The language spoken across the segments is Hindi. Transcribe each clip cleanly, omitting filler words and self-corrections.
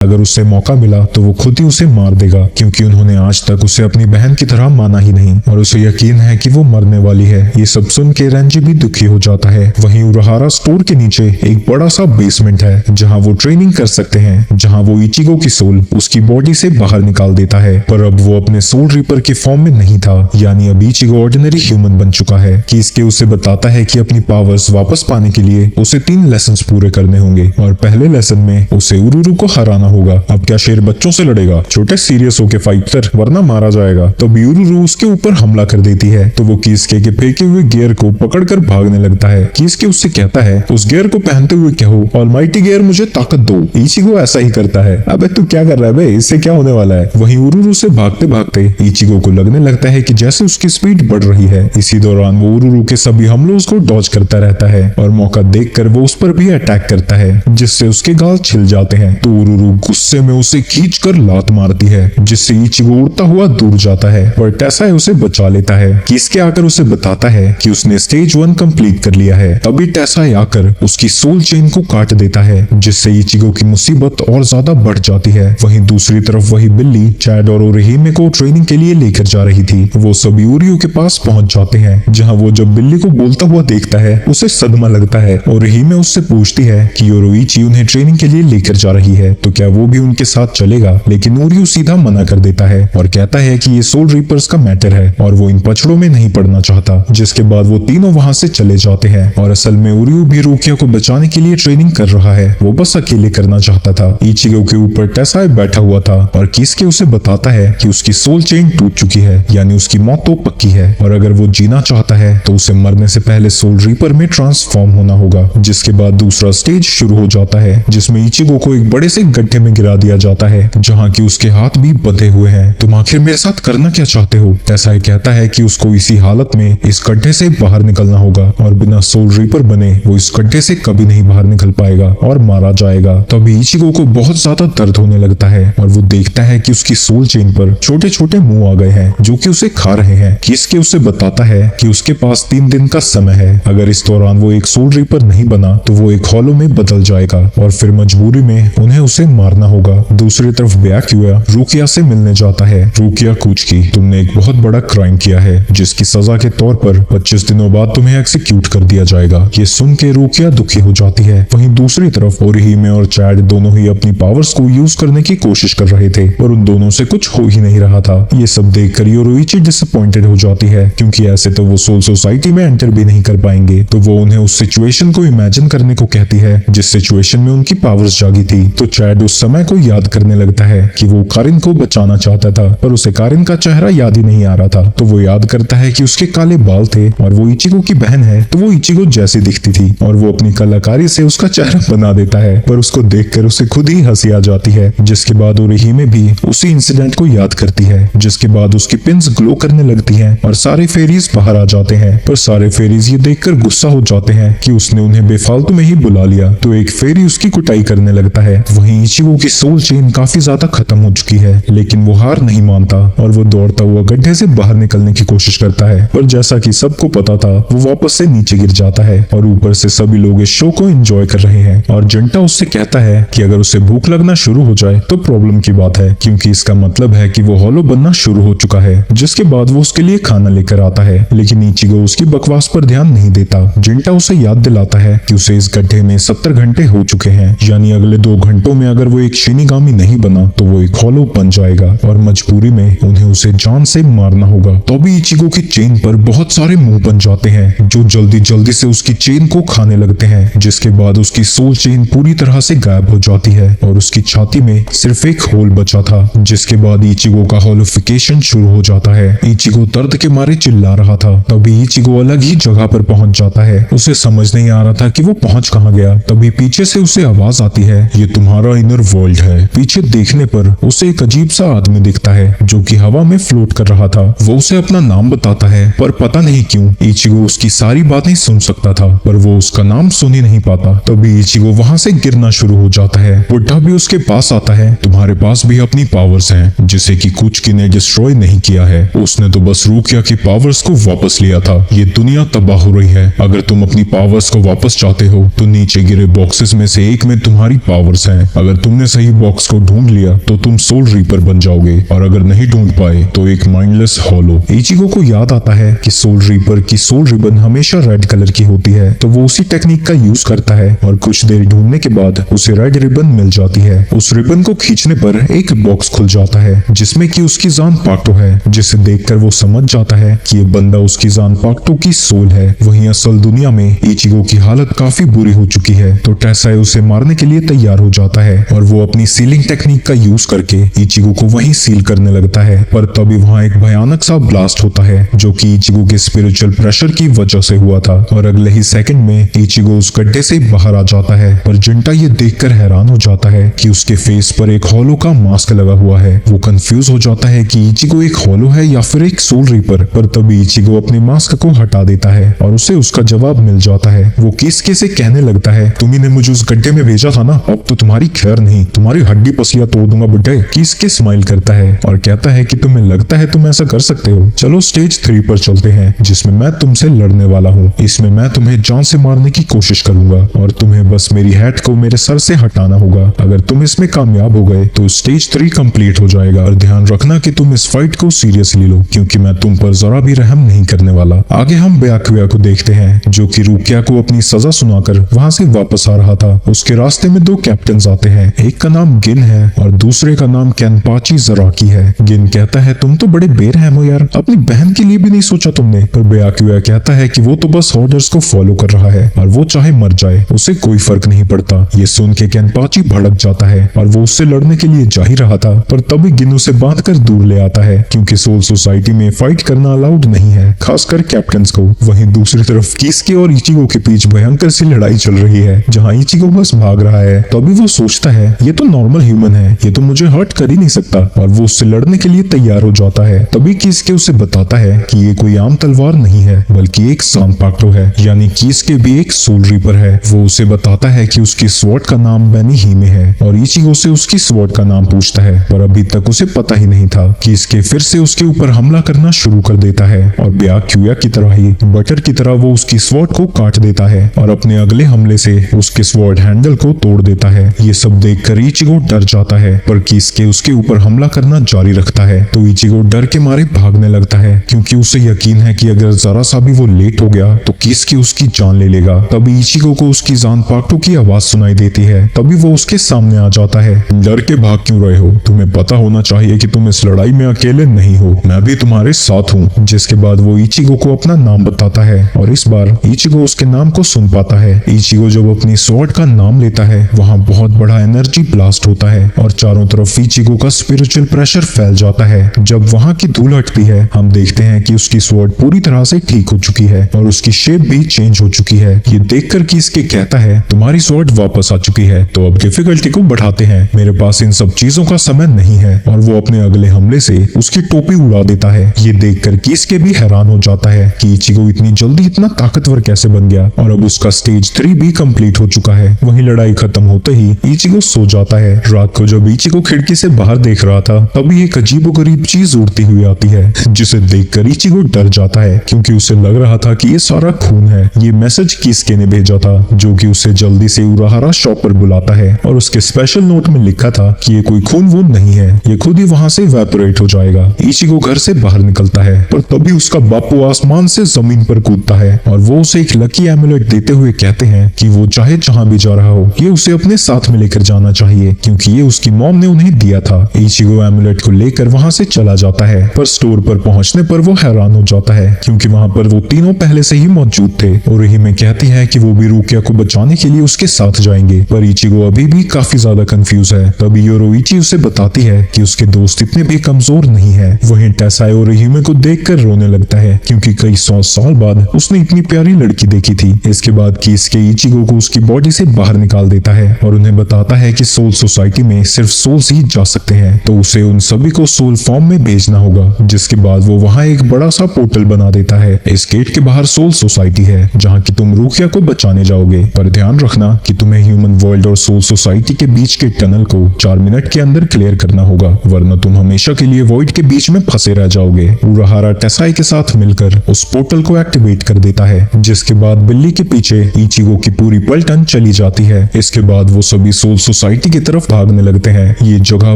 अगर उसे मौका मिला तो वो खुद ही उसे मार देगा, क्योंकि उन्होंने आज तक उसे अपनी बहन की तरह माना ही नहीं और उसे यकीन है कि वो मरने वाली है। ये सब सुन के रेंजी भी दुखी हो जाता है। वहीं उराहारा स्टोर के नीचे एक बड़ा सा बेसमेंट है जहाँ वो ट्रेनिंग कर सकते हैं, जहाँ वो इचिगो की सोल उसकी बॉडी से बाहर निकाल देता है। पर अब वो अपने सोल रीपर के फॉर्म में नहीं था, यानी अब इचिगो ऑर्डिनरी ह्यूमन बन चुका है। किसके उसे बताता है कि अपनी पावर्स वापस पाने के लिए उसे 3 लेसन्स पूरे करने होंगे और पहले लेसन में उसे उरुरु को हराना होगा। अब क्या शेर बच्चों से लड़ेगा? छोटे सीरियस होके फाइट कर, वरना मारा जाएगा। तो उरुरु उसके ऊपर हमला कर देती है तो वो किसके के फेंके हुए गियर को पकड़कर भागने लगता है। किसके उससे कहता है उस गियर को पहनते हुए कहो, ऑलमाइटी गियर मुझे ताकत दो। इचिगो ऐसा ही करता है। अबे तू क्या कर रहा है बे, इससे क्या होने वाला है? वहीं उरुरु से भागते भागते इचिगो को लगने लगता है कि जैसे उसकी स्पीड बढ़ रही है। इसी दौरान वो उरुरु के सभी हमलों को डॉज करता रहता है और मौका देखकर वो उस पर भी अटैक करता है, जिससे उसके गाल छिल जाते हैं। तो उरुरु गुस्से में उसे खींचकर लात मारती है, जिससे इचिगो उड़ता हुआ दूर जाता है और टेसाई उसे बचा लेता है। किसके आकर उसे बताता है कि उसने स्टेज 1 कंप्लीट कर लिया है। तभी टेसाई आकर उसकी सोल चेन को काट देता है, जिससे इचिगो की मुसीबत और ज्यादा बढ़ जाती है। वहीं दूसरी तरफ वही बिल्ली चैड और ओरिहिमे को ट्रेनिंग के लिए लेकर जा रही थी। वो सभी उरियो के पास पहुंच जाते हैं, जहां वो जब बिल्ली को बोलता हुआ देखता है उसे सदमा लगता है। ओरिहिमे उससे पूछती है कि योरुइची उन्हें ट्रेनिंग के लिए लेकर जा रही है तो क्या वो भी उनके साथ चलेगा, लेकिन उरियो सीधा मना कर देता है और कहता है कि ये सोल रीपर्स का मैटर है और वो इन पछड़ों में नहीं पड़ना चाहता। जिसके बाद वो तीनों वहां से चले जाते हैं और असल में उरियो भी रुकिया को बचाने के लिए ट्रेनिंग कर रहा है। वो बस अकेले करना चाहता था। इचिगो के ऊपर टेसाई बैठा हुआ था और किसके उसे बताता है कि उसकी सोल चेन टूट चुकी है, यानी उसकी मौत तो पक्की है और अगर वो जीना चाहता है तो उसे मरने से पहले सोल रीपर में ट्रांसफॉर्म होना होगा। जिसके बाद दूसरा स्टेज शुरू हो जाता है, जिसमें इचिगो को एक बड़े से गड्ढे में गिरा दिया जाता है, जहाँ की उसके हाथ भी बंधे हुए हैं। तुम आखिर मेरे साथ करना क्या चाहते हो? टेसाई कहता है कि उसको इसी हालत में इस गड्ढे से बाहर निकलना होगा और बिना सोल रीपर बने वो इस गड्ढे से कभी नहीं बाहर निकल पाएगा और मारा जाएगा। तभी इचिगो को बहुत ज्यादा दर्द होने लगता है और वो देखता है कि उसकी सोल चेन पर छोटे छोटे मुंह आ गए हैं जो कि उसे खा रहे हैं। किसके उसे बताता है कि उसके पास 3 दिन का समय है। अगर इस दौरान वो एक सोल रीपर नहीं बना तो वो एक हॉलो में बदल जाएगा और फिर मजबूरी में उन्हें उसे मारना होगा। दूसरी तरफ ब्याक्युआ रुकिया से मिलने जाता है। रुकिया कुचकी, तुमने एक बहुत बड़ा क्राइम किया है जिसकी सजा के तौर पर 25 दिनों बाद तुम्हें एक्सिक्यूट कर दिया जाएगा। ये सुन के रुकिया दुखी हो जाती है। वहीं दूसरी तरफ ओरिहिमे और चैड दोनों ही अपनी पावर्स को यूज करने की कोशिश कर रहे थे और उन दोनों से कुछ हो ही नहीं रहा था। ये सब देखकर योरुइची डिसअपॉइंटेड हो जाती है, क्योंकि ऐसे तो वो सोल सोसाइटी में एंटर भी नहीं कर पाएंगे। तो वो उन्हें उस सिचुएशन को इमेजिन करने को कहती है जिस सिचुएशन में उनकी पावर्स जागी थी। तो चैड उस समय को याद करने लगता है कि वो कारिन को बचाना चाहता था, पर उसे कारिन का चेहरा याद ही नहीं आ रहा था। तो वो याद करता है कि उसके काले बाल थे और वो इचिगो की बहन है, तो वो इचिगो जैसी दिखती थी और वो अपनी कलाकारी से उसका चेहरा बना देता है। पर उसको देखकर उसे खुद ही हंसी आ जाती है। जिसके बाद ओरिहिमे भी उसी इंसिडेंट को याद करती है, जिसके बाद उसकी पिन्स ग्लो करने लगती हैं और सारे फेरीज बाहर आ जाते हैं। पर सारे फेरीज ये देखकर गुस्सा हो जाते हैं कि उसने उन्हें बेफालतू में ही बुला लिया। तो एक फेरी उसकी कुटाई करने लगता है। वहीं इचिगो की सोल चेन काफी ज्यादा खत्म हो चुकी है, लेकिन वो हार नहीं मानता और वो दौड़ता हुआ गड्ढे से बाहर निकलने की कोशिश करता है। पर जैसा कि सबको पता था, वो वापस से नीचे गिर जाता है और ऊपर से सभी लोग इस शो को एंजॉय कर रहे हैं। और जंटा उससे कहता है कि अगर उसे भूख लगना शुरू हो जाए तो प्रॉब्लम की बात है, क्योंकि इसका मतलब है कि वो हॉलो बनना शुरू हो चुका है। जिसके बाद वो उसके लिए खाना लेकर आता है, लेकिन इचिगो उसकी बकवास पर ध्यान नहीं देता। जिंटा उसे याद दिलाता है कि उसे इस गड्ढे में 70 घंटे हो चुके हैं, यानी अगले 2 घंटों में अगर वो एक शिनिगामी नहीं बना तो वो एक हॉलो बन जाएगा और मजबूरी में उन्हें उसे जान से मारना होगा। तो भी इचिगो की चेन पर बहुत सारे मुंह बन जाते हैं जो जल्दी जल्दी से उसकी चेन को खाने लगते हैं। जिसके बाद उसकी सोल चेन पूरी तरह से गायब हो जाती है और उसकी छाती में सिर्फ एक होल बचा था। जिसके बाद इचिगो का हॉलोफिकेशन शुरू हो जाता है। इचिगो दर्द के मारे चिल्ला रहा था। तभी इचिगो अलग ही जगह पर पहुंच जाता है। उसे समझ नहीं आ रहा था कि वो पहुंच कहां गया। तभी पीछे से उसे आवाज आती है, ये तुम्हारा इनर वर्ल्ड है। पीछे देखने पर उसे एक अजीब सा आदमी दिखता है जो कि हवा में फ्लोट कर रहा था। वो उसे अपना नाम बताता है, पर पता नहीं क्यों इचिगो उसकी सारी बातें सुन सकता था, पर वो उसका नाम सुन ही नहीं पाता। तभी इचिगो वहां से गिरना शुरू हो जाता है। बुढ़ा भी उसके पास आता है। तुम्हारे पास भी अपनी पावर्स हैं, जिसे कि कुचकी ने डिस्ट्रॉय नहीं किया है। उसने तो बस रुकिया की पावर्स को वापस लिया था। ये दुनिया तबाह हो रही है। अगर तुम अपनी पावर्स को वापस चाहते हो तो नीचे गिरे बॉक्सेस में से एक में तुम्हारी पावर्स हैं। अगर तुम तुमने सही बॉक्स को ढूंढ लिया तो तुम सोल रीपर बन जाओगे, और अगर नहीं ढूंढ पाए तो एक माइंडलेस हॉलो। इचिगो को याद आता है कि सोल रीपर की सोल रिबन हमेशा रेड कलर की होती है, तो वो उसी टेक्निक का यूज करता है और कुछ देर ढूंढने के बाद उसे रेड रिबन मिल जाती है। उस रिबन को खींचने पर एक बॉक्स खुल जाता है जिसमें कि उसकी जान पाक्टो है, जिसे देखकर वो समझ जाता है कि ये बंदा उसकी जान पाक्टो की सोल है। वहीं असल दुनिया में इचिगो की हालत काफी बुरी हो चुकी है, तो टेसाए उसे मारने के लिए तैयार हो जाता है और वो अपनी सीलिंग टेक्निक का यूज करके इचिगो को वहीं सील करने लगता है। पर तभी वहाँ एक भयानक सा ब्लास्ट होता है जो कि इचिगो के स्पिरिचुअल प्रेशर की वजह से हुआ था, और अगले ही सेकंड में इचिगो उस गड्ढे से बाहर आ जाता है। पर जिंटा ये देखकर हैरान हो जाता है कि उसके फेस पर एक हॉलो का मास्क लगा हुआ है। वो कंफ्यूज हो जाता है कि इचिगो एक हॉलो है या फिर एक सोल रीपर। पर तभी इचिगो अपने मास्क को हटा देता है और उसे उसका जवाब मिल जाता है। वो किसके से कहने लगता है, तुम ही ने मुझे उस गड्ढे में भेजा था ना, अब तो तुम्हारी खैर नहीं, तुम्हारी हड्डी पसलियां तोड़ दूंगा बुड्ढे। किसके स्माइल करता है और कहता है कि तुम्हें लगता है तुम ऐसा कर सकते हो, चलो स्टेज 3 पर चलते हैं जिसमें मैं तुमसे लड़ने वाला हूँ। इसमें मैं तुम्हें जान से मारने की कोशिश करूंगा और तुम्हें बस मेरी हेड को मेरे सर से हटाना होगा। अगर तुम इसमें कामयाब हो गए तो स्टेज 3 कंप्लीट हो जाएगा, और ध्यान रखना कि तुम इस फाइट को सीरियसली लो क्योंकि मैं तुम पर जरा भी रहम नहीं करने वाला। आगे हम ब्याकुया को देखते हैं जो कि रुकिया को अपनी सजा सुनाकर वहां से वापस आ रहा था। उसके रास्ते में 2 कैप्टन आते हैं, एक का नाम गिन है और दूसरे का नाम केनपाची जराकी है। गिन कहता है, तुम तो बड़े बेरहम हो यार, अपनी बहन के लिए भी नहीं सोचा तुमने। पर ब्याकुया कहता है कि वो तो बस ऑर्डर्स को फॉलो कर रहा है और वो चाहे मर जाए उसे कोई फर्क नहीं पड़ता। ये सुन के केनपाची भड़क जाता है और वो उससे लड़ने के लिए जा ही रहा था, पर तभी गिन उसे बांधकर दूर ले आता है क्योंकि सोल सोसाइटी में फाइट करना अलाउड नहीं है, खासकर कैप्टन्स को। वहीं दूसरी तरफ किसके और इचिगो के बीच भयंकर सी लड़ाई चल रही है जहाँ इचिगो बस भाग रहा है। तभी वो सोचता है ये तो नॉर्मल ह्यूमन है, ये तो मुझे हर्ट कर ही नहीं सकता, और वो उससे लड़ने के लिए तैयार हो जाता है। तभी किसके उसे बताता है कि ये कोई आम तलवार नहीं है बल्कि एक सांपाक्टो है, यानी किसके भी एक सोल रीपर है। वो उसे बताता है कि उसकी स्वॉर्ड का नाम बेनी हीमे है और इचिगो से उसकी स्वॉर्ड का नाम पूछता है, पर अभी तक उसे पता ही नहीं था कि इसके फिर से उसके ऊपर हमला करना शुरू कर देता है और ब्याकुया की तरह ही बटर की तरह वो उसकी स्वॉर्ड को काट देता है और अपने अगले हमले से उसके स्वॉर्ड हैंडल को तोड़ देता है। ये सब देखकर इचिगो डर जाता है, पर किसके उसके ऊपर हमला करना जारी रखता है तो इचिगो डर के मारे भागने लगता है क्योंकि उसे यकीन है कि अगर जरा सा भी वो लेट हो गया तो किसके उसकी जान ले लेगा। तभी इचिगो को उसकी जान पाक्टो की आवाज सुनाई देती है। तभी वो उसके सामने आ जाता है। डर के भाग क्यों रहे हो? तुम्हें पता होना चाहिए कि तुम इस लड़ाई में अकेले नहीं हो, मैं भी तुम्हारे साथ हूँ। जिसके बाद वो इचिगो को अपना नाम बताता है और इस बार इचिगो उसके नाम को सुन पाता है। इचिगो जब अपनी स्वॉर्ड का नाम लेता है वहाँ बहुत बड़ा एनर्जी ब्लास्ट होता है और चारों तरफ इचिगो का स्पिरिचुअल प्रेशर फैल जाता है। जब वहाँ की धूल हटती है हम देखते हैं कि उसकी स्वॉर्ड पूरी तरह से ठीक हो चुकी है और उसकी शेप भी चेंज हो चुकी है। ये देखकर किसके कहता है, तुम्हारी स्वॉर्ड वापस आ चुकी है, तो अब डिफिकल्टी को बढ़ाते हैं, मेरे पास इन सब चीजों का समय नहीं है। और वो अपने अगले हमले से उसकी टोपी उड़ा देता है। ये देखकर किसके भी हैरान हो जाता है कि इचिगो इतनी जल्दी इतना ताकतवर कैसे बन गया, और अब उसका स्टेज 3 भी कंप्लीट हो चुका है। वहीं लड़ाई खत्म होते ही इचिगो सो जाता है। रात को जब इचिगो खिड़की से बाहर देख रहा था तभी एक अजीबोगरीब चीज उड़ती हुई आती है, जिसे देखकर इचिगो डर जाता है क्योंकि उसे लग रहा था कि ये सारा खून है। ये मैसेज किसके ने भेजा था जो कि उसे जल्दी से उराहारा शॉप पर बुलाता है और उसके स्पेशल नोट में लिखा था कि ये कोई खून वून नहीं है, ये खुद ही वहां से इवेपोरेट हो जाएगा। इचिगो घर से बाहर निकलता है पर तभी उसका बापू आसमान से जमीन पर कूदता है और वो उसे एक लकी एमुलेट देते हुए कहते हैं कि वो चाहे जहां भी जा रहा हो ये उसे अपने साथ में लेकर जाना चाहिए क्योंकि ये उसकी मॉम ने उन्हें दिया था। इचिगो एमुलेट को लेकर वहां से चला जाता है, पर स्टोर पर पहुंचने पर वो हैरान हो जाता है क्योंकि वहां पर वो तीनों पहले से ही मौजूद थे और हिमे कहती है कि वो भी रुकिया को बचाने के लिए उसके साथ जाएंगे, पर इचिगो अभी भी काफी ज्यादा कंफ्यूज है। तभी योरोइची उसे बताती है कि उसके दोस्त इतने भी कमजोर नहीं है। वहीं टेसाए और हिमे को देखकर रोने लगता है क्योंकि कई 100 साल बाद उसने इतनी प्यारी लड़की देखी थी। इसके बाद किसके इचिगो को उसकी बॉडी से बाहर निकाल देता है और उन्हें बताता है कि सोल सोसाइटी में सिर्फ सोल्स ही जा सकते हैं, तो उसे उन सभी को सोल फॉर्म में भेजना होगा। जिसके बाद वो वहाँ एक बड़ा सा पोर्टल बना देता है। इस गेट के बाहर सोल सोसाइटी है जहाँ की तुम रुकिया को बचाने जाओगे, पर ध्यान रखना कि तुम्हें ह्यूमन वर्ल्ड और सोल सोसाइटी के बीच के टनल को 4 मिनट के अंदर क्लियर करना होगा, वरना तुम हमेशा के लिए वॉइड के बीच में फंसे रह जाओगे। उराहारा टेसाई के साथ मिलकर उस पोर्टल को एक्टिवेट कर देता है, जिसके बाद बिल्ली के पीछे इचिगो की पूरी पलटन चली जाती है। इसके बाद वो सभी सोल सोसाइटी की तरफ भागने लगते हैं। ये जगह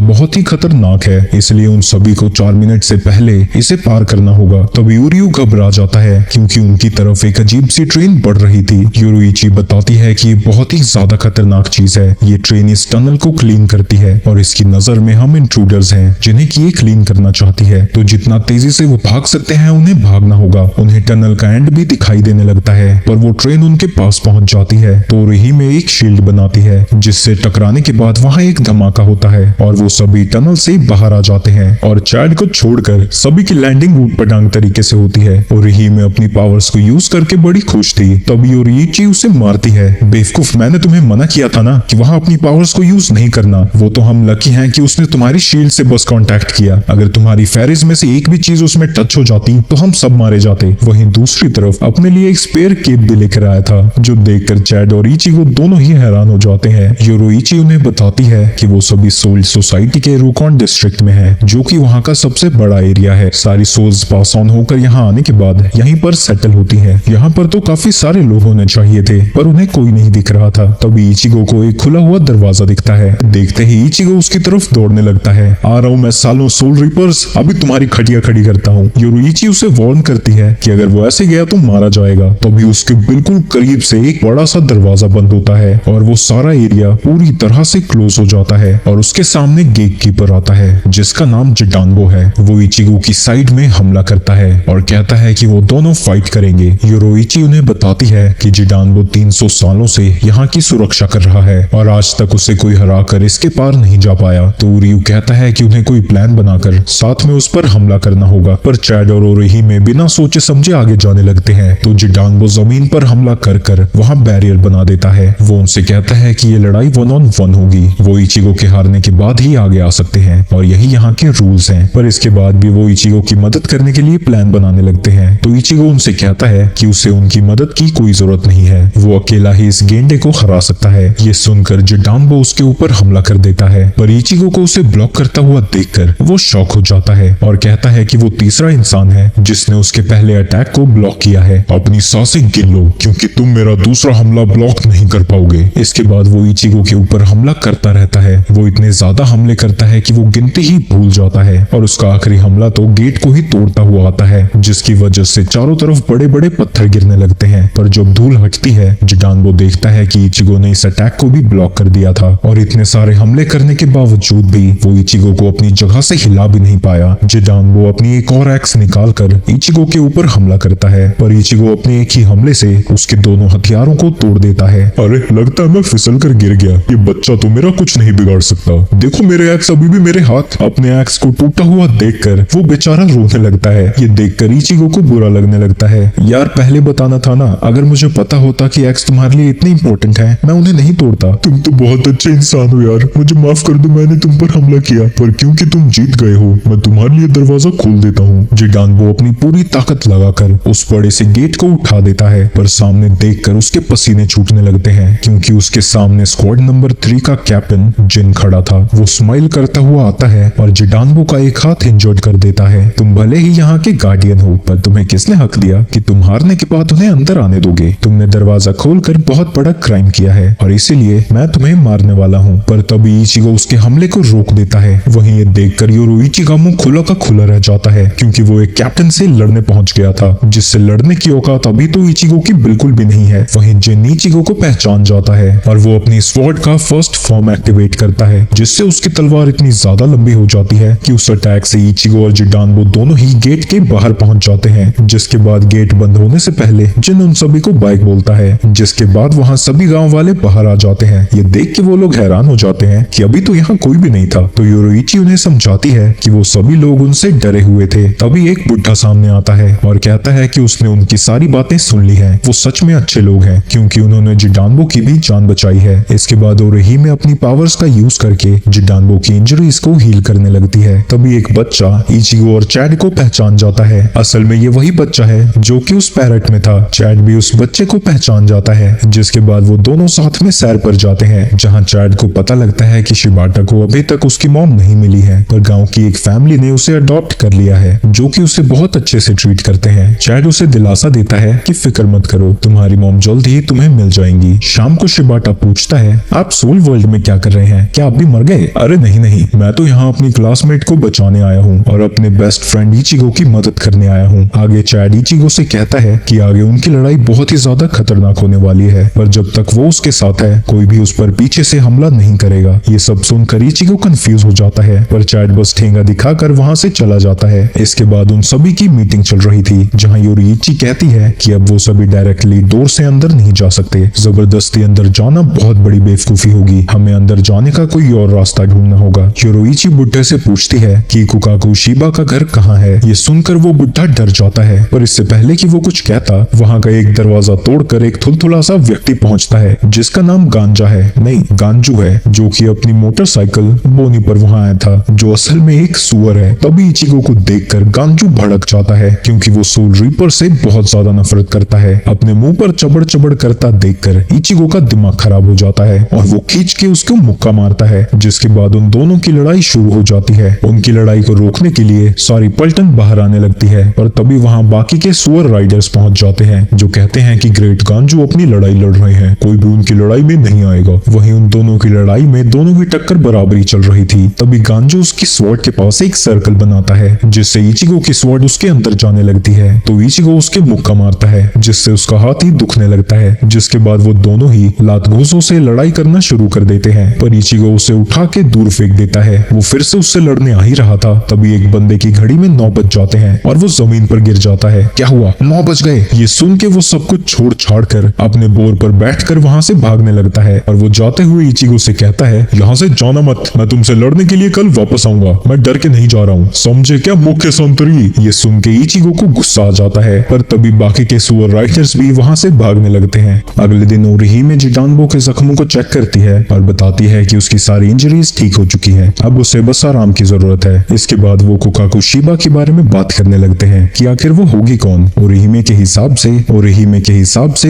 बहुत ही खतरनाक है, इसलिए उन सभी को 4 मिनट से पहले इसे पार करना होगा। तब यूरियो घबरा जाता है क्योंकि उनकी तरफ एक अजीब सी ट्रेन बढ़ रही थी। योरुइची बताती है कि ये बहुत ही ज्यादा खतरनाक चीज है। ये ट्रेन इस टनल को क्लीन करती है और इसकी नजर में हम इंट्रूडर्स हैं जिन्हें कि ये क्लीन करना चाहती है। तो जितना तेजी से वो भाग सकते हैं उन्हें भागना होगा। उन्हें टनल का एंड भी दिखाई देने लगता है, पर वो ट्रेन उनके पास पहुंच जाती है तो रही में एक शील्ड बनाती है, जिससे टकराने के बाद वहां एक धमाका होता है और वो सभी टनल से बाहर आ जाते हैं। और चैड को छोड़कर सभी की लैंडिंग रूट पटांग तरीके से होती है और रही में अपनी पावर्स को यूज करके बड़ी खुश थी। तब योरुइची उसे मारती है। बेवकूफ, मैंने तुम्हें मना किया था ना कि वहां अपनी पावर्स को यूज नहीं करना। वो तो हम लकी हैं कि उसने तुम्हारी शील्ड से बस कांटेक्ट किया। अगर तुम्हारी फेरिस में से एक भी चीज उसमें टच हो जाती तो हम सब मारे जाते। वहीं दूसरी तरफ अपने लिए एक स्पेयर केप भी लेकर आया था, जो देखकर चैड और इचिगो दोनों ही हैरान हो जाते हैं। योरुइची उन्हें बताती है कि वो सभी सोल सोसाइटी के रुकॉन डिस्ट्रिक्ट में है, जो कि वहाँ का सबसे बड़ा एरिया है। सारी सोल्स पास ऑन होकर यहाँ आने के बाद यहीं पर सेटल होती है। यहाँ पर तो काफी सारे लोग होने चाहिए थे, पर उन्हें कोई नहीं दिख रहा था। तभी इचिगो को एक खुला हुआ दरवाजा दिखता है। देखते ही इचिगो उसकी तरफ दौड़ने लगता है। आ रहा हूँ मैं सालों सोल रिपर्स, अभी तुम्हारी खटिया खड़ी करता हूँ। योरुइची उसे वार्न करती है कि अगर वो ऐसे गया तो मारा जाएगा। तभी उसके बिल्कुल करीब से एक बड़ा सा दरवाजा बंद होता है और वो सारा एरिया पूरी तरह से क्लोज हो जाता है और उसके सामने गेट कीपर आता है, जिसका नाम जिडानबो है। वो इचिगो की साइड में हमला करता है और कहता है कि वो दोनों फाइट करेंगे। योरुइची उन्हें बताती है कि जिडानबो 300 सालों से यहाँ की सुरक्षा कर रहा है और आज तक उसे कोई हराकर इसके पार नहीं जा पाया। तो उरियू कहता है कि उन्हें कोई प्लान बनाकर साथ में उस पर हमला करना होगा, पर चैड और ओरेही में बिना सोचे समझे आगे जाने लगते हैं। तो जिडानबो जमीन पर हमला कर वहाँ बैरियर बना देता है। वो उनसे कहता है कि ये लड़ाई 1-on-1 होगी। वो इचिगो के हारने के बाद ही आगे आ सकते हैं और यही यहाँ के रूल्स हैं। पर इसके बाद भी वो इचिगो की मदद करने के लिए प्लान बनाने लगते हैं। तो इचिगो उनसे कहता है कि उसे उनकी मदद की कोई जरूरत नहीं है, वो अकेला ही इस गेंडे को हरा सकता है। ये सुनकर जिडानबो उसके ऊपर हमला कर देता है, पर इचिगो को उसे ब्लॉक करता हुआ देखकर वो शॉक हो जाता है और कहता है कि वो तीसरा इंसान है जिसने उसके पहले अटैक को ब्लॉक किया है। अपनी सांसें गिन लो क्योंकि तुम मेरा दूसरा हमला ब्लॉक नहीं कर पाओगे। इसके बाद वो इचिगो के ऊपर हमला करता रहता है। वो इतने ज्यादा हमले करता है कि वो गिनती ही भूल जाता है और उसका आखिरी हमला तो गेट को ही तोड़ता हुआ आता है, जिसकी वजह से चारों तरफ बड़े बड़े पत्थर गिरने लगते हैं। पर जब धूल हटती है, जिडानबो देखता है कि इचिगो ने इस अटैक को भी ब्लॉक कर दिया था और इतने सारे हमले करने के बावजूद भी वो इचिगो को अपनी जगह से हिला भी नहीं पाया। जिडानबो अपनी एक और एक्स निकाल कर इचिगो के ऊपर हमला करता है, पर इचिगो अपने एक ही हमले से उसके दोनों हथियारों को तोड़ देता है। अरे लगता है मैं फिसल कर गिर गया, ये बच्चा तो मेरा कुछ नहीं बिगाड़ सकता। देखो मेरे एक्स अभी भी मेरे हाथ। अपने एक्स को टूटा हुआ देखकर वो बेचारा रोने लगता है। ये देखकर इचिगो को बुरा लगने लगता है। यार पहले बताना था ना, अगर मुझे पता होता कि एक्स तुम्हारे लिए इतने इंपॉर्टेंट है, मैं उन्हें नहीं तोड़ता। तुम तो बहुत अच्छे इंसान हो यार, मुझे माफ कर दो, मैंने तुम पर हमला किया, पर क्योंकि तुम जीत गए हो मैं तुम्हारे लिए दरवाजा खोल देता हूँ। जिडानबो अपनी पूरी ताकत लगाकर उस बड़े से गेट को उठा देता है, पर सामने देखकर उसके पसीने छूटने लगते हैं क्योंकि उसके सामने स्क्वाड नंबर 3 का कैप्टन जिन खड़ा था। वो स्माइल करता हुआ आता है और जिडानबो का एक हाथ इंजर्ड कर देता है। तुम भले ही यहाँ के गार्डियन हो, पर तुम्हें किसने हक दिया कि तुम हारने के बाद उन्हें अंदर आने दोगे? तुमने दरवाजा खोलकर बहुत बड़ा क्राइम किया है और इसीलिए मैं तुम्हें मारने वाला हूँ। पर तभी इचिगो उसके हमले को रोक देता है। वहीं ये देखकर योरुइची का मुंह खुला का खुला रह जाता है क्योंकि वो एक कैप्टन से लड़ने पहुंच गया था, जिससे लड़ने की औकात अभी तो इचिगो की बिल्कुल भी नहीं है। वहीं जिन इचिगो को पहचान जाता है और वो अपनी स्वॉर्ड का फर्स्ट फॉर्म एक्टिवेट करता है, जिससे उसकी तलवार इतनी ज्यादा लंबी हो जाती है कि उस अटैक से इचिगो और जिडानबो दोनों ही गेट के बाहर पहुंच जाते हैं। जिसके बाद गेट बंद होने से पहले जिन उन सभी को बाइक बोलता है, जिसके बाद वहाँ सभी गाँव वाले बाहर आ जाते हैं। ये देख के वो लोग हैरान हो जाते हैं कि अभी तो यहाँ कोई भी नहीं था। तो योरुइची उन्हें समझाती है कि वो सभी लोग उनसे डरे हुए थे। तभी एक बुढ़ा सामने आता है और कहता है कि उसने उनकी सारी बातें सुन ली है। वो सच में अच्छे लोग हैं क्योंकि उन्होंने जिडानबो की भी जान बचाई है। इसके बाद ओरेही में अपनी पावर्स का यूज करके जिडानबो की इंजरीज को हील करने लगती है। तभी एक बच्चा इचिगो और चैड को पहचान जाता है। असल में ये वही बच्चा है जो कि उस पैरेट में था। चैड भी उस बच्चे को पहचान जाता है, जिसके बाद वो दोनों साथ में सैर पर जाते हैं, जहाँ चैड को पता लगता है कि शिबाटा को अभी तक उसकी मॉम नहीं मिली है, पर गांव की एक फैमिली ने उसे अडॉप्ट कर लिया है, जो कि उसे बहुत अच्छे से ट्रीट करते हैं। चैड उसे दिलासा देता है कि फिक्र मत करो, तुम्हारी मॉम जल्द ही तुम्हें मिल जाएंगी। शाम को शिबाटा पूछता है, आप सोल स्कूल वर्ल्ड में क्या कर रहे हैं? क्या आप भी मर गए? अरे नहीं नहीं, मैं तो यहाँ अपनी क्लासमेट को बचाने आया हूँ और अपने बेस्ट फ्रेंड इचिगो की मदद करने आया हूँ। आगे चैड इचिगो से कहता है कि आगे उनकी लड़ाई बहुत ही ज्यादा खतरनाक होने वाली है, पर जब तक वो उसके साथ है कोई भी उस पर पीछे से हमला नहीं करेगा। ये सब सुनकर इचिगो कंफ्यूज हो जाता है, पर चैड बस ठेंगा दिखाकर वहाँ से चला जाता है। इसके बाद उन सभी की मीटिंग चल रही थी, जहाँ योरुइची कहती है कि अब वो सभी डायरेक्टली डोर से अंदर नहीं जा सकते। जबरदस्ती अंदर जाना बहुत बड़ी बेवकूफी होगी, हमें अंदर जाने का कोई और रास्ता ढूंढना होगा। योरुइची बुड्ढे से पूछती है कि कुकाकू शिबा का घर कहाँ है। ये सुनकर वो बुड्ढा डर जाता है, पर इससे पहले कि वो कुछ कहता, वहाँ का एक दरवाजा तोड़कर एक थुलथुला सा व्यक्ति पहुंचता है जिसका नाम गांजा है, नहीं गांजू है, जो कि अपनी मोटरसाइकिल बोनी पर वहाँ आया था, जो असल में एक सुअर है। तभी इचिगो को देखकर गांजू भड़क जाता है, क्योंकि वो सोल रीपर से बहुत ज्यादा नफरत करता है। अपने मुंह पर चबड़ चबड़ करता देखकर इचिगो का दिमाग खराब हो जाता है और वो खींच के उसको मुक्का मारता है, जिसके बाद उन दोनों की लड़ाई शुरू हो जाती है। उनकी लड़ाई को रोकने के लिए सारी पलटन बाहर आने लगती है, पर तभी वहाँ बाकी के सुअर राइडर्स पहुंच जाते हैं, जो कहते हैं कि ग्रेट गांजू अपनी लड़ाई लड़ रहे हैं, कोई भी उनकी लड़ाई में नहीं आएगा। वहीं उन दोनों की लड़ाई में दोनों की टक्कर बराबरी चल रही थी। तभी गांजू उसकी स्वॉर्ड के पास एक सर्कल बनाता है, जिससे इचिगो की स्वॉर्ड उसके अंदर जाने लगती है, तो इचिगो उसके मुक्का मारता है, जिससे उसका हाथ ही दुखने लगता है। जिसके बाद वो दोनों ही लात घूंसों से लड़ाई करना शुरू कर देते हैं, पर इचिगो उसे उठा के दूर फेंक देता है। वो फिर से उससे लड़ने आ ही रहा था, तभी एक बंदे की घड़ी में 9 बज जाते हैं और वो जमीन पर गिर जाता है। क्या हुआ? 9 बज गए। ये सुन के वो सब कुछ छोड़ छाड़ कर अपने बोर पर बैठकर वहाँ से भागने लगता है, और वो जाते हुए इचिगो से कहता है, यहाँ से जाना मत, मैं तुमसे लड़ने के लिए कल वापस आऊंगा, मैं डर के नहीं जा रहा हूँ, समझे क्या मुख्य संतरी। ये सुन के इचिगो को गुस्सा आ जाता है, पर तभी बाकी के सुअर राइडर्स भी वहाँ से भागने लगते हैं। अगले दिन ओरिहिमे जिडानबो के जख्मों को चेक करती है और बताती है कि उसकी सारी इंजरीज ठीक हो चुकी हैं, अब उसे बस आराम की जरूरत है। इसके बाद वो कुकाकू शिबा के बारे में बात करने लगते हैं कि आखिर वो होगी कौन। ओरिहिमे के हिसाब से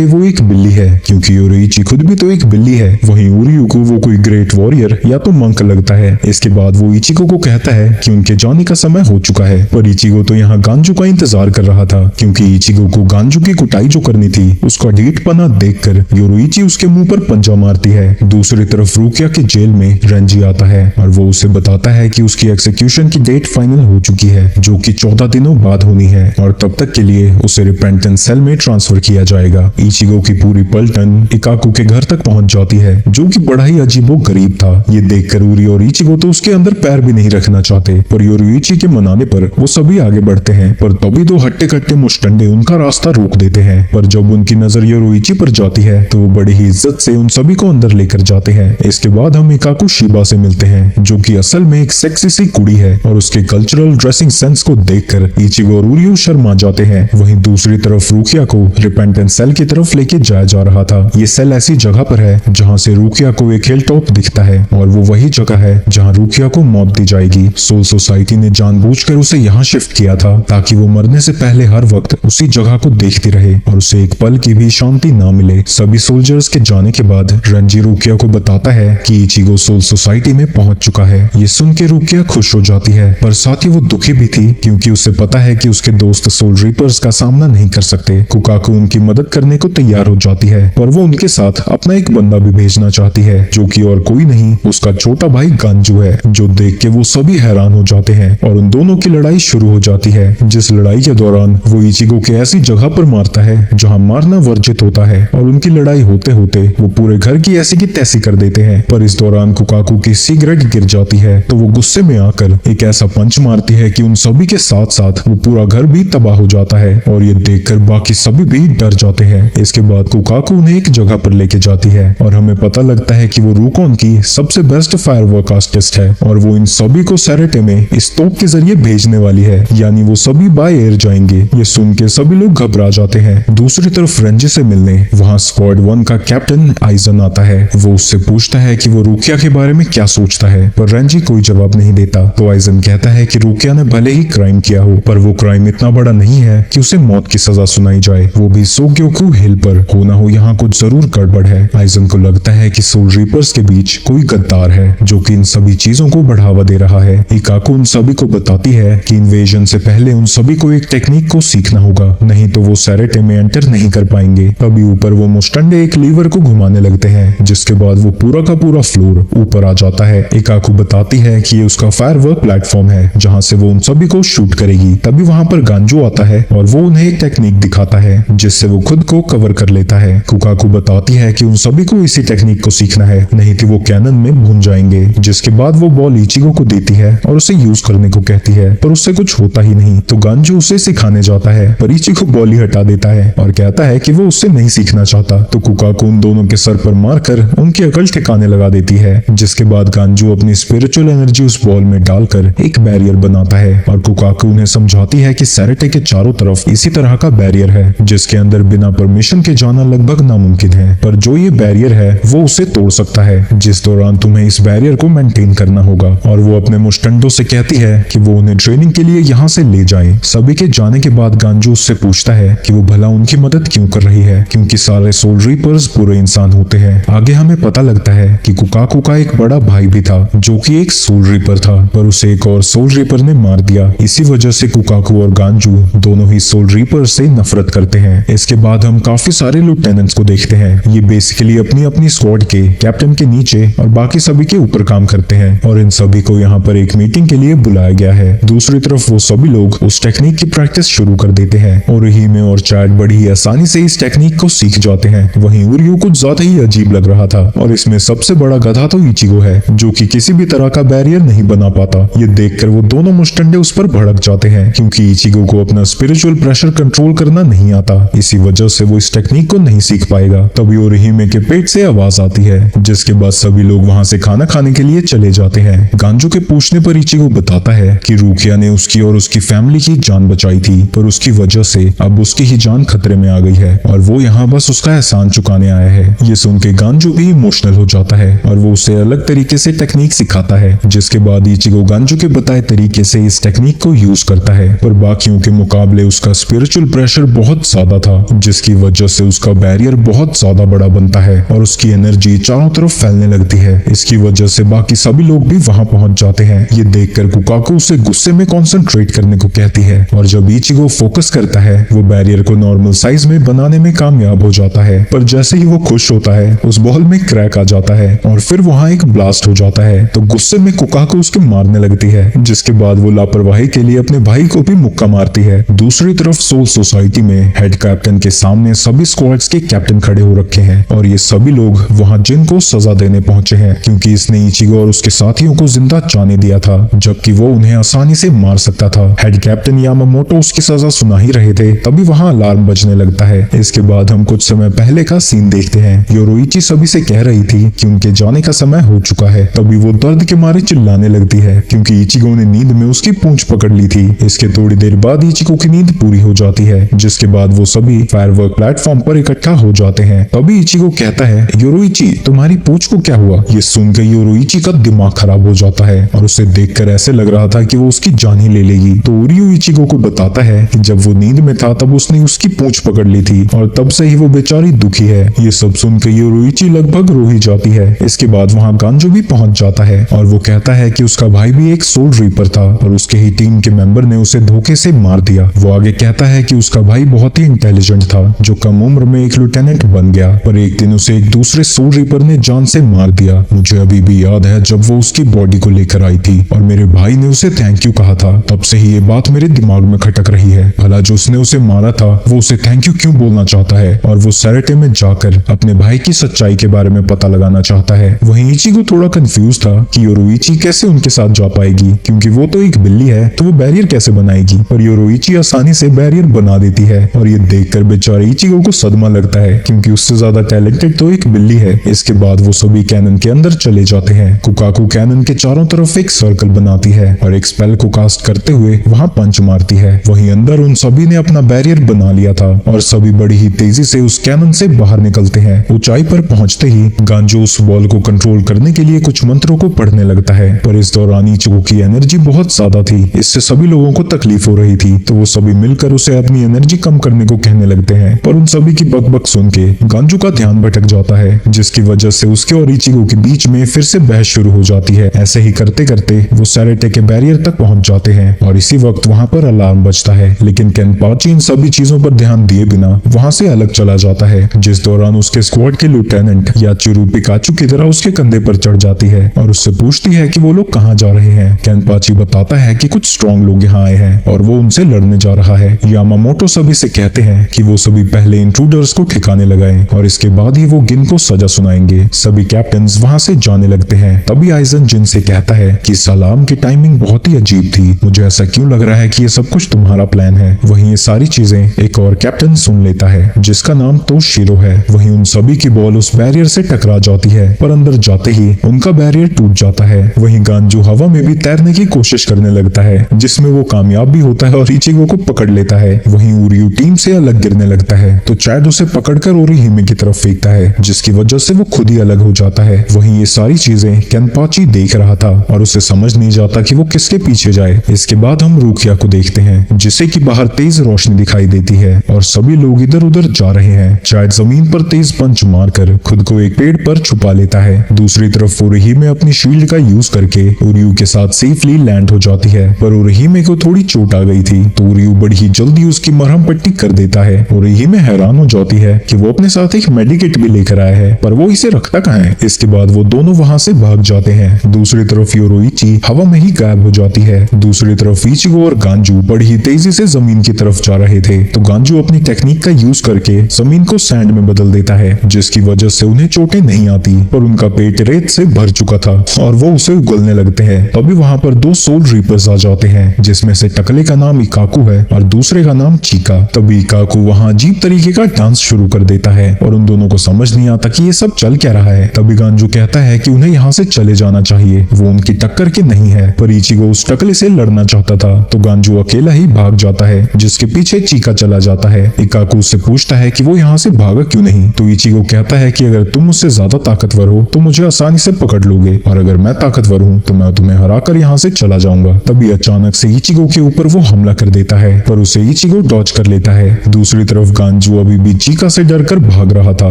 वो एक बिल्ली है, क्योंकि योरुइची खुद भी तो एक बिल्ली है। वहीं उरियू को वो कोई ग्रेट वॉरियर या तो मंक लगता है। इसके बाद वो इचिगो को कहता है कि उनके जाने का समय हो चुका है, पर इचिगो तो यहाँ गांजू का इंतजार कर रहा था, क्योंकि इचिगो को गांजू की कुटाई जो करनी थी उसका ढीठपना देखकर योरुइची उसके मुंह पर पंजा मारती है। दूसरी तरफ रुकिया के जेल में रेंजी आता है और वो उसे बताता है कि उसकी एग्जीक्यूशन की डेट फाइनल हो चुकी है, जो कि 14 दिनों बाद होनी है, और तब तक के लिए उसे रिपेंटेंस सेल में ट्रांसफर किया जाएगा। इचिगो की पूरी पलटन इकाकू के घर तक पहुंच जाती है, जो कि बड़ा ही अजीबो गरीब था। ये देखकर उरी और इचिगो तो उसके अंदर पैर भी नहीं रखना चाहते, पर योरुइची के मनाने पर वो सभी आगे बढ़ते हैं, पर तभी 2 हट्टे कट्टे मुस्टंडे उनका रास्ता रोक देते हैं। पर जब उनकी नजर योरुइची पर जाती है तो वो बड़ी ही इज्जत से उन सभी को अंदर लेकर जाते हैं। इसके बाद हम इकाकू शिबा से मिलते हैं, जो कि असल में एक सेक्सी सी कुड़ी है, और उसके कल्चरल ड्रेसिंग सेंस को देखकर इचिगो और उरियो शर्मा जाते हैं। वहीं दूसरी तरफ रुकिया को रिपेंटेंस सेल की तरफ लेके जाया जा रहा था। ये सेल ऐसी जगह पर है जहाँ से रुकिया को एक हिल टॉप दिखता है, और वो वही जगह है जहाँ रुकिया को मौत दी जाएगी। सोल सोसाइटी ने जानबूझकर उसे यहाँ शिफ्ट किया था, ताकि वो मरने से पहले हर वक्त उसी जगह को देखती रहे और उसे एक पल की भी शांति ना मिले। सभी सोल्जर्स के जाने के बाद रंजी रुकिया को बताता है कि इचिगो सोल सोसाइटी में पहुंच चुका है। ये सुन के रुकिया खुश हो जाती है, पर साथ ही वो दुखी भी थी, क्योंकि उसे पता है कि उसके दोस्त सोल रीपर्स का सामना नहीं कर सकते। कुकाकू उनकी मदद करने को तैयार हो जाती है, पर वो उनके साथ अपना एक बंदा भी भेजना चाहती है, जो कि और कोई नहीं उसका छोटा भाई गांजू है, जो देख के वो सभी हैरान हो जाते हैं और उन दोनों की लड़ाई शुरू हो जाती है। जिस लड़ाई के दौरान वो इचिगो के ऐसी जगह पर मारता है जहाँ मारना वर्जित होता है, और उनकी लड़ाई होते होते वो पूरे घर की ऐसी की तैसी कर देते हैं। पर इस दौरान कुकाकू की सिगरेट गिर जाती है, तो वो गुस्से में आकर एक ऐसा पंच मारती है कि उन सभी के साथ साथ वो पूरा घर भी तबाह हो जाता है, और ये देखकर बाकी सभी भी डर जाते हैं। इसके बाद कुकाकू उन्हें एक जगह पर लेके जाती है, और हमें पता लगता है कि वो रूकॉन की सबसे बेस्ट फायरवर्क आर्टिस्ट है, और वो इन सभी को सैरेटे में इस तोप के जरिए भेजने वाली है, यानी वो सभी बाय एयर जाएंगे। ये सुन के सभी लोग घबरा जाते हैं। दूसरी तरफ रेंजी से मिलने वहाँ स्क्वाड 1 का कैप्टन आइजन आता है। वो उससे पूछता है कि वो रुकिया के बारे में क्या सोचता है, पर रेंजी कोई जवाब नहीं देता। तो आइजन कहता है कि रुकिया ने भले ही क्राइम किया हो, पर वो क्राइम इतना बड़ा नहीं है कि उसे मौत की सजा सुनाई जाए, वो भी सोग्योकू हिल पर। हो ना हो यहाँ कुछ जरूर गड़बड़ है। आइजन को लगता है कि सोल रीपर्स के बीच कोई गद्दार है, जो कि इन सभी चीजों को बढ़ावा दे रहा है। इकाकू उन सभी को बताती है कि इन्वेजन से पहले उन सभी को एक टेक्निक को सीखना होगा, नहीं तो वो सैरेटे में एंटर नहीं कर पाएंगे। तभी ऊपर वो मुस्टंडे एक लीवर को घुमाने लगते हैं, जिसके बाद बाद वो पूरा का पूरा फ्लोर ऊपर आ जाता है। इकाकू बताती है कि ये उसका फायरवर्क प्लेटफॉर्म है जहाँ से वो उन सभी को शूट करेगी। तभी वहाँ पर गांजो आता है और वो उन्हें एक टेक्निक दिखाता है जिससे वो खुद को कवर कर लेता है। कुकाकू बताती है कि उन सभी को इसी टेक्निक को सीखना है, नहीं तो वो कैनन में भून जाएंगे। जिसके बाद वो बॉल इचिगो को देती है और उसे यूज करने को कहती है, पर उससे कुछ होता ही नहीं। तो गांजो उसे सिखाने जाता है, पर इचिगो बॉल ही हटा देता है और कहता है कि वो उससे नहीं सीखना चाहता। तो कुकाकू उन दोनों के सर पर मारकर उनकी अकल ठिकाने लगा देती है। जिसके बाद गांजो अपनी स्पिरिचुअल एनर्जी उस बॉल में डालकर एक बैरियर बनाता है और कुकाकू उन्हें समझाती है कि सैरेटे के चारों तरफ इसी तरह का बैरियर है जिसके अंदर बिना परमिशन के जाना लगभग नामुमकिन है, पर जो ये बैरियर है वो उसे तोड़ सकता है, जिस दौरान तुम्हें इस बैरियर को मेंटेन करना होगा। और वो अपने मुस्टंडो से कहती है कि वो उन्हें ट्रेनिंग के लिए यहाँ से ले जाए। सभी के जाने के बाद गांजो उससे पूछता है कि वो भला उनकी मदद क्यों कर रही है, क्योंकि सारे सोल रीपर्स बुरे इंसान होते हैं। आगे हमें पता लगता है कि कुकाकू का एक बड़ा भाई भी था जो कि एक सोल रीपर था, पर उसे एक और सोल रीपर ने मार दिया। इसी वजह से कुकाकू और गांजो दोनों ही सोल रीपर से नफरत करते हैं। इसके बाद हम काफी सारे लिeutenants को देखते हैं। ये बेसिकली अपनी अपनी स्क्वाड के कैप्टन के नीचे और बाकी सभी के ऊपर काम करते हैं और इन सभी को यहाँ पर एक मीटिंग के लिए बुलाया गया है। दूसरी तरफ वो सभी लोग उस टेक्निक की प्रैक्टिस शुरू कर देते हैं और हीमे और चैड बड़ी ही आसानी से इस टेक्निक को सीख जाते हैं। वहीं उरियो कुछ ज्यादा ही अजीब लग रहा था और इसमें सबसे बड़ा गधा तो इचिगो है जो कि किसी भी तरह का बैरियर नहीं बना पाता। ये देखकर वो दोनों मुस्टंडे उस पर भड़क जाते हैं क्योंकि इचिगो को अपना स्पिरिचुअल प्रेशर कंट्रोल करना नहीं आता। इसी वजह से वो इस टेक्निक को नहीं सीख पाएगा। तभी ओरिहिमे के पेट से आवाज आती है, जिसके बाद सभी लोग वहां से खाना खाने के लिए चले जाते हैं। गांजो के पूछने पर इचिगो बताता है कि रूकिया ने उसकी और उसकी फैमिली की जान बचाई थी, पर उसकी वजह से अब उसकी ही जान खतरे में आ गई है और वो यहाँ बस उसका एहसान चुकाने आया है। ये सुन के गांजो भी इमोशनल हो जाता है और वो उसे अलग तरीके से टेक्निक सिखाता है। जिसके बाद इचिगो गांजो के बताए तरीके से इस टेक्निक को यूज करता है, पर बाकियों के मुकाबले उसका स्पिरिचुअल प्रेशर बहुत ज्यादा था, जिसकी वजह से उसका बैरियर बहुत ज्यादा बड़ा बनता है और उसकी एनर्जी चारों तरफ फैलने लगती है। इसकी वजह से बाकी सभी लोग भी वहां पहुंच जाते हैं। ये देखकर कुकाकू उसे गुस्से में कंसंट्रेट करने को कहती है और जब इचिगो फोकस करता है वो बैरियर को नॉर्मल साइज में बनाने में कामयाब हो जाता है, पर जैसे ही वो खुश होता है उस बॉल में क्रैक आ जाता है और फिर वहां एक ब्लास्ट हो जाता है। तो गुस्से में कुकाकू उसके मारने लगती है, जिसके बाद वो लापरवाही के लिए अपने भाई को भी मुक्का मारती है। दूसरी तरफ सोल सोसाइटी में हेड कैप्टन के सामने सभी स्क्वाड्स के कैप्टन खड़े हो रखे हैं और ये सभी लोग वहां जिन को सजा देने पहुंचे हैं क्योंकि इसने इचिगो और उसके साथियों को जिंदा जाने दिया था, जबकि वो उन्हें आसानी से मार सकता था। हेड कैप्टन यामामोटो उसकी सजा सुना ही रहे थे, तभी वहां अलार्म बजने लगता है। इसके बाद हम कुछ समय पहले का सीन देखते हैं। योरोइची सभी से कह रही थी कि उनके जाने का समय हो चुका है, तभी वो दर्द के मारे चिल्लाने लगती है क्योंकि इचिगो ने नींद में उसकी पूंछ पकड़ ली थी। इसके थोड़ी देर बाद इचिगो की नींद पूरी हो जाती है, जिसके बाद वो सभी फायरवर्क प्लेटफॉर्म पर इकट्ठा हो जाते हैं। तभी इचिगो कहता है, योरोइची तुम्हारी पूंछ को क्या हुआ? ये सुनकर योरोइची का दिमाग खराब हो जाता है और उसे देखकर ऐसे लग रहा था कि वो उसकी जान ही ले लेगी। तो उरियो इचिगो को बताता है कि जब वो नींद में था तब उसने उसकी पूंछ पकड़ ली थी और तब से ही वो बेचारी दुखी है। ये सब सुनकर योरोइची लगभग रो ही जाती है। इसके बाद वहाँ गांजो भी पहुंच जाता है और वो कहता है कि उसका भाई भी एक सोल रीपर था और उसके ही टीम के मेंबर ने उसे धोखे से मार दिया। वो आगे कहता है कि उसका भाई बहुत ही इंटेलिजेंट था जो कम उम्र में एक लिeutenant बन गया, पर एक दिन उसे एक दूसरे सोल रीपर ने जान से मार दिया। मुझे अभी भी याद है जब वो उसकी बॉडी को लेकर आई थी और मेरे भाई ने उसे थैंक यू कहा था, तब से ही ये बात मेरे दिमाग में खटक रही है। भला जो उसने उसे मारा था वो उसे थैंक यू क्यों बोलना चाहता है और वो सैरेटे में जाकर अपने भाई की सच्चाई के बारे में पता लगाना चाहता है। वहीं इचिगो थोड़ा कंफ्यूज था कि योरोइची कैसे उनके साथ जा पाएगी क्योंकि वो तो एक बिल्ली है, तो वो बैरियर कैसे बनाएगी, और योरोइची आसानी से बैरियर बना देती है। और ये देखकर बेचारे इचिगो को सदमा लगता है क्योंकि उससे ज्यादा टैलेंटेड तो एक बिल्ली है। इसके बाद वो सभी कैनन के अंदर चले जाते हैं। कुकाकू कैनन के चारों तरफ एक सर्कल बनाती है और एक स्पेल को कास्ट करते हुए वहां पंच मारती है। वहीं अंदर उन सभी ने अपना बैरियर बना लिया था और सभी बड़ी ही तेजी से उस कैनन से बाहर निकलते हैं। ऊंचाई पर पहुंचते ही गांजो उस बॉल को कंट्रोल करने के लिए कुछ मंत्रों को पढ़ने लगता है, पर इस दौरान इचिगो की एनर्जी बहुत ज्यादा थी, इससे सभी लोगों को तकलीफ हो रही थी। तो वो सभी मिलकर उसे अपनी एनर्जी कम करने को कहने लगते हैं, पर उन सभी की बकबक सुन के गांजो का ध्यान भटक जाता है, जिसकी वजह से उसके और इचिगो के बीच में फिर से बहस शुरू हो जाती है। ऐसे ही करते करते वो सैरेटे के बैरियर तक पहुंच जाते हैं और इसी वक्त वहां पर अलार्म बजता है, लेकिन केनपाची इन सभी चीजों पर ध्यान दिए बिना वहां से अलग चला जाता है। जिस दौरान उसके स्क्वाड के लिeutenant या याचुरू पिकाचू की तरह उसके कंधे पर चढ़ जाती है और उससे पूछती है कि वो लोग कहाँ जा रहे हैं। केनपाची बताता है कि कुछ स्ट्रॉन्ग लोग यहाँ आए हैं और वो उनसे लड़ने जा रहा है। यामामोटो सभी से कहते हैं कि वो सभी पहले इंट्रूडर्स को ठिकाने लगाएं और इसके बाद ही वो गिन को सजा सुनाएंगे। सभी कैप्टन वहाँ से जाने लगते हैं। तभी आइजन जिन से कहता है कि सलाम की टाइमिंग बहुत ही अजीब थी, मुझे ऐसा क्यों लग रहा है कि ये सब कुछ तुम्हारा प्लान है। वहीं ये सारी चीजें एक और कैप्टन सुन लेता है जिसका नाम तोशिरो है। वहीं उन सभी की बॉल उस बैरियर से टकरा जाती है पर अंदर जाते ही उनका बैरियर टूट जाता है। वहीं गांजू हवा में भी तैरने की कोशिश करने लगता है जिसमें वो कामयाब भी होता है और इचिगो को पकड़ लेता है। वहीं उरियू टीम से अलग गिरने लगता है तो चैड उसे पकड़कर ओरिहिमे की तरफ फेंकता है जिसकी वजह से वो खुद ही अलग हो जाता है। वहीं ये सारी चीजें केनपाची देख रहा था और उसे समझ नहीं जाता कि वो किसके पीछे जाए। इसके बाद हम रूकिया को देखते हैं जिसे कि बाहर तेज रोशनी दिखाई देती है और सभी लोग इधर उधर जा रहे हैं। चैड जमीन पर तेज पंच मारकर खुद को एक पेड़ पर छुपा लेता है। दूसरी तरफ ओरिहिमे अपनी शील्ड का यूज करके उरियू के साथ सेफली लैंड हो जाती है पर ओरिहिमे को थोड़ी चोट आ गई थी तो उरियू बड़ी ही जल्दी उसकी मरहम पट्टी कर देता है। ओरिहिमे हैरान हो जाती है कि वो अपने साथ एक मेडिकेट भी लेकर आया है पर वो इसे रखता कहाँ है। इसके बाद वो दोनों वहाँ से भाग जाते हैं। दूसरी तरफ योरोइची हवा में ही गायब हो जाती है। दूसरी तरफ इचिगो और गांजू बड़ी ही तेजी से जमीन की तरफ जा रहे थे तो गांजू अपनी टेक्निक का यूज करके जमीन को सैंड में बदल देता है जिसकी वजह से उन्हें चोटें नहीं आती पर उनका पेट रेत से भर चुका था और वो उसे उगलने लगते हैं। तभी वहाँ पर दो सोल रीपर्स आ जाते हैं जिसमें से टकले का नाम इकाकू है और दूसरे का नाम चीका। तभी इकाकू वहाँ अजीब तरीके का डांस शुरू कर देता है और उन दोनों को समझ नहीं आता कि ये सब चल क्या रहा है। तभी गांजू कहता है कि उन्हें यहाँ से चले जाना चाहिए, वो उनकी टक्कर के नहीं है। पर इचिगो उस टकले से लड़ना चाहता था तो गांजू अकेला ही भाग जाता है जिसके पीछे चीका चला जाता है। इकाकू उससे पूछता है कि वो यहाँ से भागा क्यों नहीं तो इचिगो कहता है कि अगर तुम मुझसे ज्यादा ताकतवर हो तो मुझे आसानी से पकड़ लोगे और अगर मैं ताकतवर हूँ तो मैं तुम्हें हराकर यहाँ से चला जाऊंगा। तभी अचानक से इचिगो के ऊपर वो हमला कर देता है पर उसे इचिगो डॉज कर लेता है। दूसरी तरफ गांजू अभी भी चीका से डरकर भाग रहा था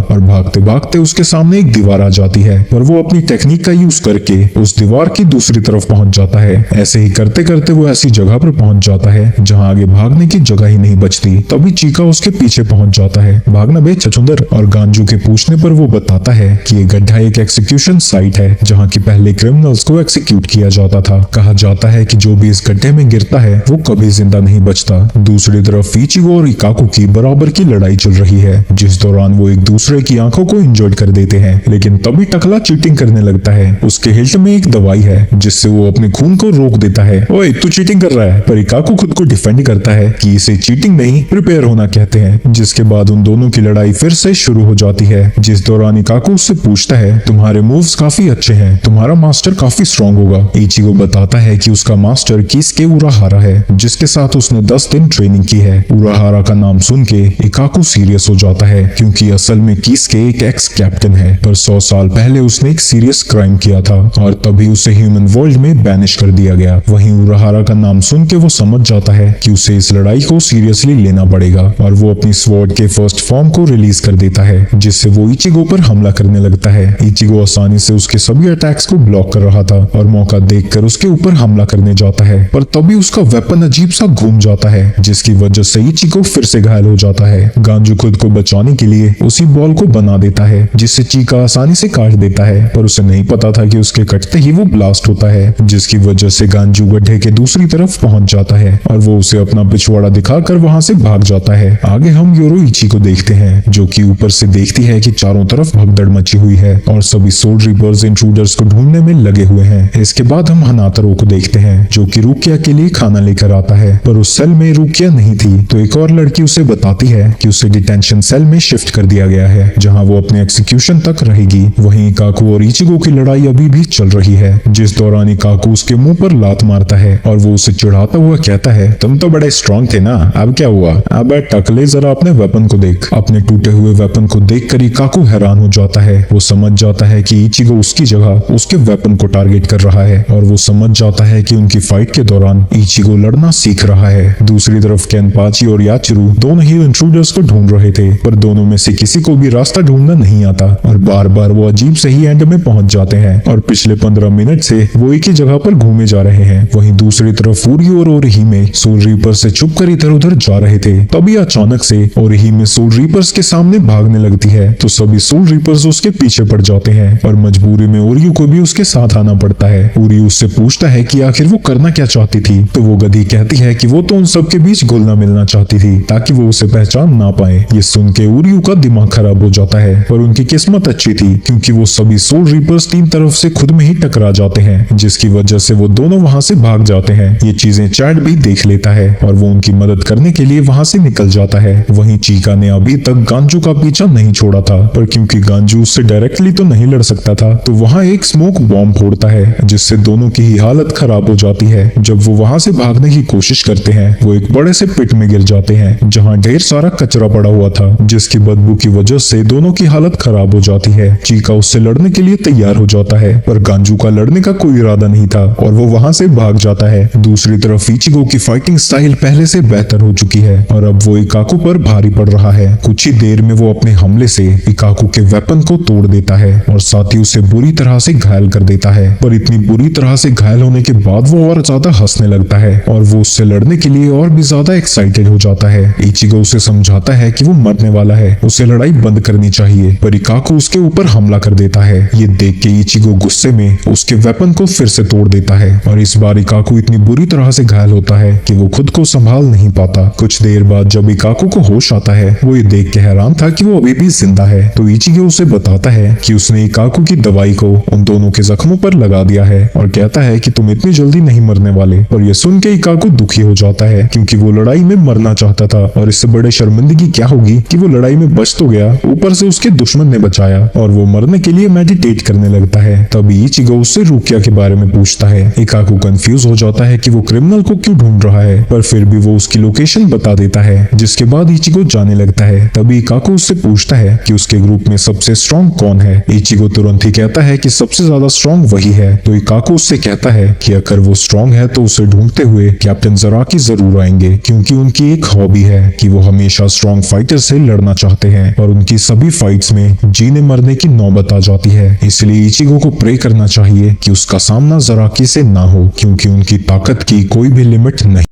और भागते भागते उसके सामने एक दीवार आ जाती है पर वो अपनी टेक्निक का यूज करके उस दीवार की दूसरी तरफ पहुंच जाता है। ऐसे ही करते करते वो ऐसी जगह पर पहुंच जाता है जहाँ आगे भागने की जगह ही नहीं बचती। तभी चीका उसके पीछे पहुंच जाता है। भागना बे छछुंदर। और गांजू के पूछने पर वो बताता है कि ये गड्ढा एक एक्सिक्यूशन साइट है जहाँ की पहले क्रिमिनल्स को एक्सिक्यूट किया जाता था। कहा जाता है कि जो भी इस गड्ढे में गिरता है वो कभी जिंदा नहीं बचता। दूसरी तरफ इचिगो और इकाकू की बराबर की लड़ाई चल रही है जिस दौरान वो एक दूसरे की आंखों को इंजर्ड कर देते हैं। लेकिन तभी टकला चीटिंग करने लगता है। उसके हिल्ट में एक दवाई है जिससे वो अपने खून को रोक देता है। ओए तू चीटिंग कर रहा है। पर इकाकू खुद को डिफेंड करता है कि इसे चीटिंग नहीं प्रिपेयर होना कहते हैं। जिसके बाद उन दोनों की लड़ाई फिर से शुरू हो जाती है जिस दौरान इकाकू उससे पूछता है तुम्हारे मूव्स काफी अच्छे हैं, तुम्हारा मास्टर काफी स्ट्रॉन्ग होगा। इचिगो बताता है कि उसका मास्टर किसके उराहारा है जिसके साथ उसने 10 दिन ट्रेनिंग की है। उराहारा का नाम सुन के इकाकू सीरियस हो जाता है क्योंकि असल में किसके एक एक्स कैप्टन है पर 100 साल पहले उसने एक सीरियस क्राइम किया था और तभी उसे ह्यूमन वर्ल्ड में बैनिश कर दिया गया। वहीं उराहारा का नाम सुन के वो समझ जाता है कि उसे इस लड़ाई को सीरियसली लेना पड़ेगा और वो अपनी स्वॉर्ड के फर्स्ट फॉर्म को रिलीज कर देता है जिससे वो इचिगो पर हमला करने लगता है। इचिगो आसानी से उसके सभी अटैक्स को ब्लॉक कर रहा था और मौका देखकर उसके ऊपर हमला करने जाता है पर तभी उसका वेपन अजीब सा घूम जाता है जिसकी वजह से इचिगो फिर से घायल हो जाता है। गांजू खुद को बचाने के लिए उसी बॉल को बना देता है जिससे चीका आसानी से काट देता है पर उसे नहीं पता था कि उसके कटते ही वो ब्लास्ट होता है जिसकी वजह से गांजू गड्ढे के दूसरी तरफ पहुंच जाता है और वो उसे अपना पिछवाड़ा दिखाकर वहां से भाग जाता है। आगे हम योरोइची को देखते हैं जो कि ऊपर से देखती है कि चारों तरफ भगदड़ मची हुई है और सभी सोल रीपर्स इंट्रूडर्स को ढूंढने में लगे हुए हैं। इसके बाद हम हनातरो को देखते हैं जो कि रूकिया के लिए खाना लेकर आता है पर उस सेल में रूकिया नहीं थी तो एक और लड़की उसे बताती है कि उसे डिटेंशन सेल में शिफ्ट कर दिया गया है जहां वो अपने एक्सिक्यूशन तक रहेगी। वहीं इकाकू और इचिगो की लड़ाई अभी भी चल रही है जिस दौरान इकाकू उसके मुंह पर लात मारता है और वो उसे चिढ़ाता हुआ कहता है तुम तो बड़े स्ट्रॉन्ग थे ना, अब क्या हुआ? अब टकले जरा अपने वेपन को देख। अपने टूटे हुए वेपन को देखकर इकाकू हैरान हो जाता है। वो समझ जाता है कि इचिगो उसकी जगह उसके वेपन को टारगेट कर रहा है और वो समझ जाता है कि उनकी फाइट के दौरान इचिगो लड़ना सीख रहा है। दूसरी तरफ केनपाची और याचिरू दोनों ही इंट्रूडर्स को ढूंढ रहे थे पर दोनों में से किसी को भी रास्ता ढूंढना नहीं आता और बार बार वो अजीब से ही एंड में पहुंच जाते हैं और पिछले 15 मिनट से वो एक ही जगह पर घूमे जा रहे हैं। वहीं दूसरी तरफ फूरी और ओरिहिमे सोल रीपर से छुपकर इधर उधर जा रहे थे। तभी अचानक से ओरिहिमे सोल रीपर्स के सामने भागने लगती है तो सभी सोल रीपर्स रीपर्स उसके पीछे पड़ जाते हैं और मजबूरी में ओरियो को भी उसके साथ आना पड़ता है। ओरियो उससे पूछता है कि आखिर वो करना क्या चाहती थी, तो वो गधी कहती है कि वो तो उन सब के बीच घुलना मिलना चाहती थी ताकि वो उसे पहचान ना पाए। ये सुन के ओरियो का दिमाग खराब हो जाता है, पर उनकी किस्मत अच्छी थी क्योंकि वो सभी सोल रीपर्स तीन तरफ से खुद में ही टकरा जाते हैं, जिसकी वजह से वो दोनों वहाँ से भाग जाते हैं। ये चीजें चैड भी देख लेता है और वो उनकी मदद करने के लिए वहाँ से निकल जाता है। वहीं चीका ने अभी तक गांजू का पीछा नहीं छोड़ा था, पर क्योंकि गांजू उससे डायरेक्टली तो नहीं लड़ सकता था, तो वहाँ एक स्मोक बॉम्ब फोड़ता है जिससे दोनों की ही हालत खराब हो जाती है। जब वो वहाँ से भागने की कोशिश करते हैं, वो एक बड़े से पिट में गिर जाते हैं जहाँ ढेर सारा कचरा पड़ा हुआ था, जिसकी बदबू की वजह से दोनों की हालत खराब हो जाती है। चीका उससे लड़ने के लिए तैयार हो जाता है, पर गांजू का लड़ने का कोई इरादा नहीं था और वो वहाँ से भाग जाता है। दूसरी तरफ इचिगो की फाइटिंग स्टाइल पहले से बेहतर हो चुकी है और अब वो इकाकू पर भारी पड़ रहा है। कुछ ही देर में वो अपने हमले से इकाकू के वेपन को तोड़ देता है और साथ ही उसे बुरी तरह से घायल कर देता है। पर इतनी बुरी तरह से घायल होने के बाद वो और ज्यादा हंसने लगता है और वो उससे लड़ने के लिए और भी ज्यादा एक्साइटेड हो जाता है। इचिगो उसे समझाता है कि वो मरने वाला है, उसे लड़ाई बंद करनी चाहिए, पर इकाकू उसके ऊपर हमला कर देता है। ये देख के इचिगो गुस्से में उसके वेपन को फिर से तोड़ देता है और इस बार इकाकू इतनी बुरी तरह से घायल होता है कि वो खुद को संभाल नहीं पाता। कुछ देर बाद जब इकाकू को होश आता है, वो ये देख के हैरान था कि वो अभी भी जिंदा है। तो इचिगो उसे बताता है कि उसने इकाकू की दवाई को उन दोनों के जख्मों पर लगा दिया है और कहता है कि तुम इतनी जल्दी नहीं मरने वाले। और ये सुन के इकाकू दुखी हो जाता है क्योंकि वो लड़ाई में मरना चाहता था और इससे बड़े शर्मिंदगी क्या होगी कि वो लड़ाई में बच तो गया, ऊपर से उसके दुश्मन ने बचाया। और वो मरने के लिए मेडिटेट करने लगता है। तभी इचिगो उससे रूकिया के बारे में पूछता है। इकाकू कंफ्यूज हो जाता है कि वो क्रिमिनल को क्यों ढूंढ रहा है, पर फिर भी वो उसकी लोकेशन बता देता है, जिसके बाद इचिगो जाने लगता है। तभी इकाकू उससे पूछता है कि उसके ग्रुप में सबसे स्ट्रॉन्ग कौन है। इचिगो तुरंत ही कहता है कि सबसे ज्यादा स्ट्रॉन्ग वही है। तो इकाकू उससे कहता है कि अगर वो स्ट्रॉन्ग है तो उसे ढूंढते हुए कैप्टन जराकी जरूर आएंगे, क्योंकि उनकी एक हॉबी है कि वो हमेशा स्ट्रॉन्ग फाइटर से लड़ना चाहते हैं और उनकी सभी फाइट्स में जीने मरने की नौबत आ जाती है। इसलिए इचिगो को प्रे करना चाहिए कि उसका सामना जराकी से ना हो, क्योंकि उनकी ताकत की कोई भी लिमिट नहीं।